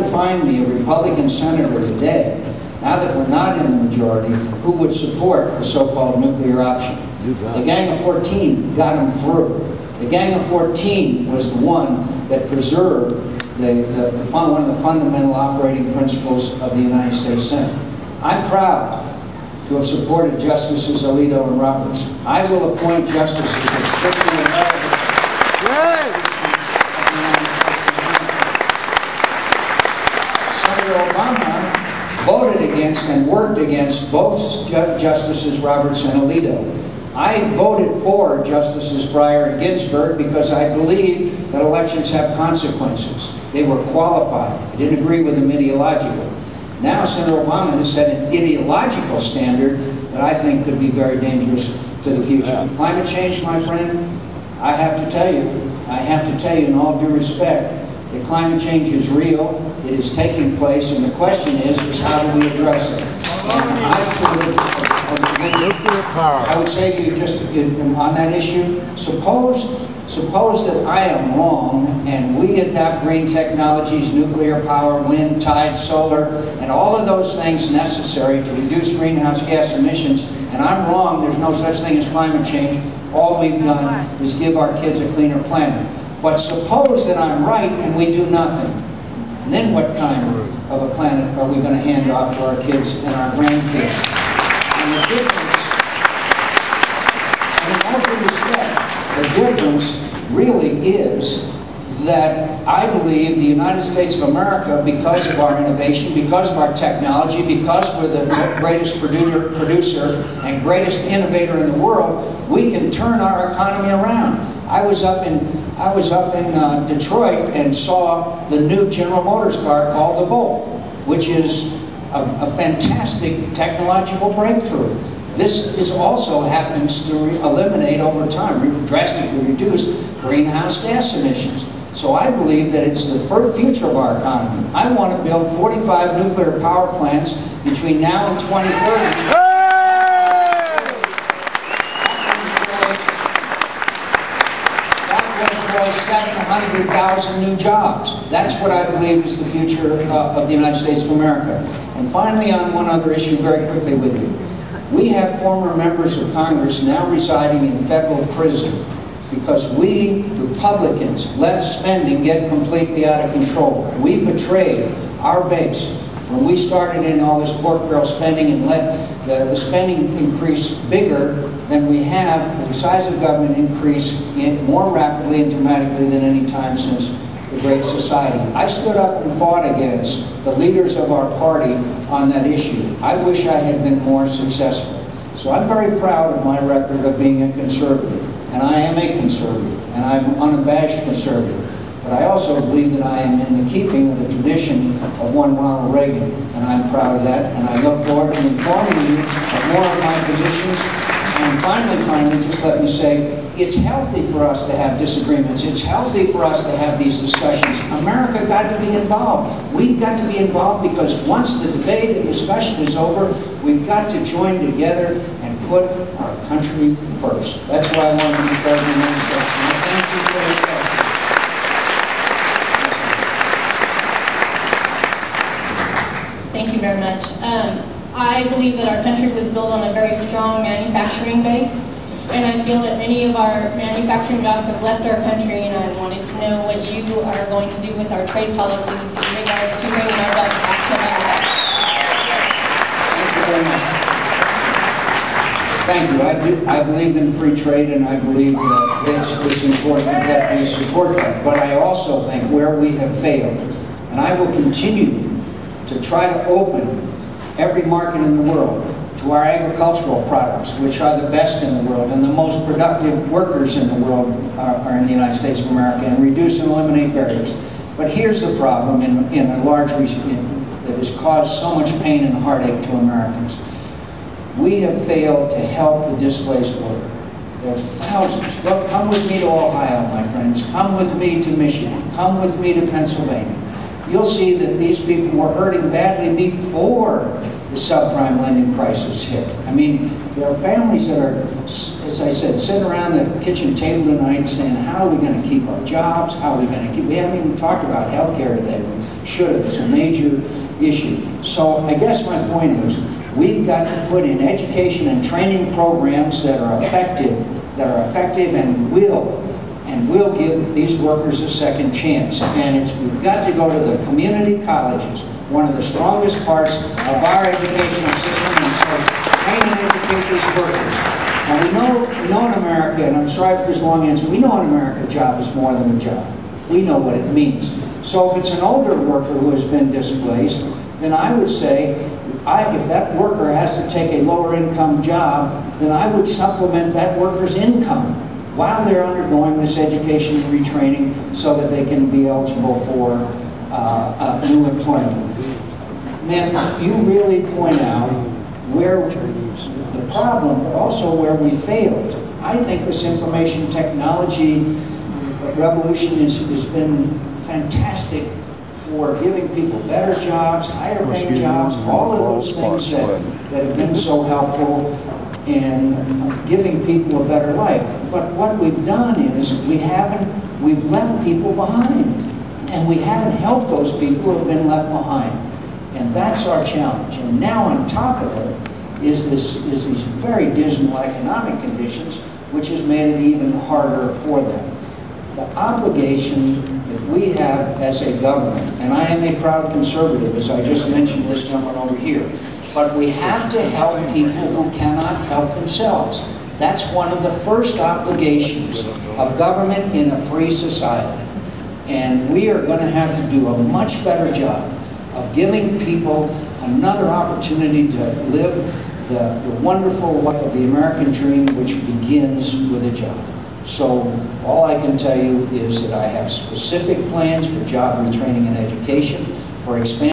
find me a Republican senator today, now that we're not in the majority, who would support the so-called nuclear option. The Gang of 14 got them through. The Gang of 14 was the one that preserved one of the fundamental operating principles of the United States Senate. I'm proud to have supported Justices Alito and Roberts. I will appoint justices that strictly relevant. Senator Obama voted against and worked against both Justices Roberts and Alito. I voted for Justices Breyer and Ginsburg because I believe that elections have consequences. They were qualified. I didn't agree with them ideologically. Now Senator Obama has set an ideological standard that I think could be very dangerous to the future. Yeah. Climate change, my friend, I have to tell you in all due respect, that climate change is real, it is taking place, and the question is how do we address it? I would say to you just on that issue, suppose that I am wrong and we adopt green technologies, nuclear power, wind, tide, solar, and all of those things necessary to reduce greenhouse gas emissions, and I'm wrong, there's no such thing as climate change. All we've done is give our kids a cleaner planet. But suppose that I'm right and we do nothing. And then what kind of a planet are we going to hand off to our kids and our grandkids? And the difference, and in all due respect, the difference really is that I believe the United States of America, because of our innovation, because of our technology, because we're the greatest producer and greatest innovator in the world, we can turn our economy around. I was up in Detroit and saw the new General Motors car called the Volt, which is a fantastic technological breakthrough. This also happens to eliminate over time, drastically reduce greenhouse gas emissions. So I believe that it's the future of our economy. I want to build 45 nuclear power plants between now and 2030. That will employ 700,000 new jobs. That's what I believe is the future of the United States of America. And finally, on one other issue, very quickly with you. We have former members of Congress now residing in federal prison because we, Republicans, let spending get completely out of control. We betrayed our base when we started in all this pork barrel spending and let the spending increase bigger than we have, the size of government increase more rapidly and dramatically than any time since the Great Society. I stood up and fought against the leaders of our party on that issue. I wish I had been more successful. So I'm very proud of my record of being a conservative. And I am a conservative, and I'm unabashed conservative. But I also believe that I am in the keeping of the tradition of one Ronald Reagan, and I'm proud of that. And I look forward to informing you of more of my positions. And finally, just let me say, it's healthy for us to have disagreements. It's healthy for us to have these discussions. America got to be involved. We've got to be involved because once the debate and discussion is over, we've got to join together and put our country first. That's why I wanted to be President of the United States. And I thank you for your question. Thank you very much. I believe that our country was built on a very strong manufacturing base, and I feel that many of our manufacturing jobs have left our country, and I wanted to know what you are going to do with our trade policies in regards to bringing our jobs back to America. Thank you very much. Thank you. I believe in free trade, and I believe that it's important that we support that. But I also think where we have failed, and I will continue to try to open every market in the world to our agricultural products, which are the best in the world, and the most productive workers in the world are in the United States of America, and reduce and eliminate barriers. But here's the problem in a large region that has caused so much pain and heartache to Americans. We have failed to help the displaced worker. There are thousands. Come with me to Ohio, my friends. Come with me to Michigan. Come with me to Pennsylvania. You'll see that these people were hurting badly before the subprime lending crisis hit. I mean, there are families that are, as I said, sitting around the kitchen table tonight saying, how are we going to keep our jobs? How are we going to keep, we haven't even talked about health care today. should have. It's a major issue. So I guess my point is, we've got to put in education and training programs that are effective, and will give these workers a second chance. And we've got to go to the community colleges, one of the strongest parts of our educational system, and so train and educate these workers. Now we know in America, and I'm sorry for this long answer, we know in America a job is more than a job. We know what it means. So if it's an older worker who has been displaced, then I would say, if that worker has to take a lower income job, then I would supplement that worker's income while they're undergoing this education and retraining so that they can be eligible for new employment. Ma'am, you really point out where the problem, but also where we failed. I think this information technology revolution has been fantastic for giving people better jobs, higher paying jobs, all of those things that have been so helpful in giving people a better life. But what we've done is we've left people behind, and we haven't helped those people who have been left behind. And that's our challenge. And now on top of it is these very dismal economic conditions, which has made it even harder for them. The obligation that we have as a government, and I am a proud conservative, as I just mentioned this gentleman over here, but we have to help people who cannot help themselves. That's one of the first obligations of government in a free society. And we are going to have to do a much better job of giving people another opportunity to live the wonderful life of the American dream, which begins with a job. So all I can tell you is that I have specific plans for job retraining and education, for expansion.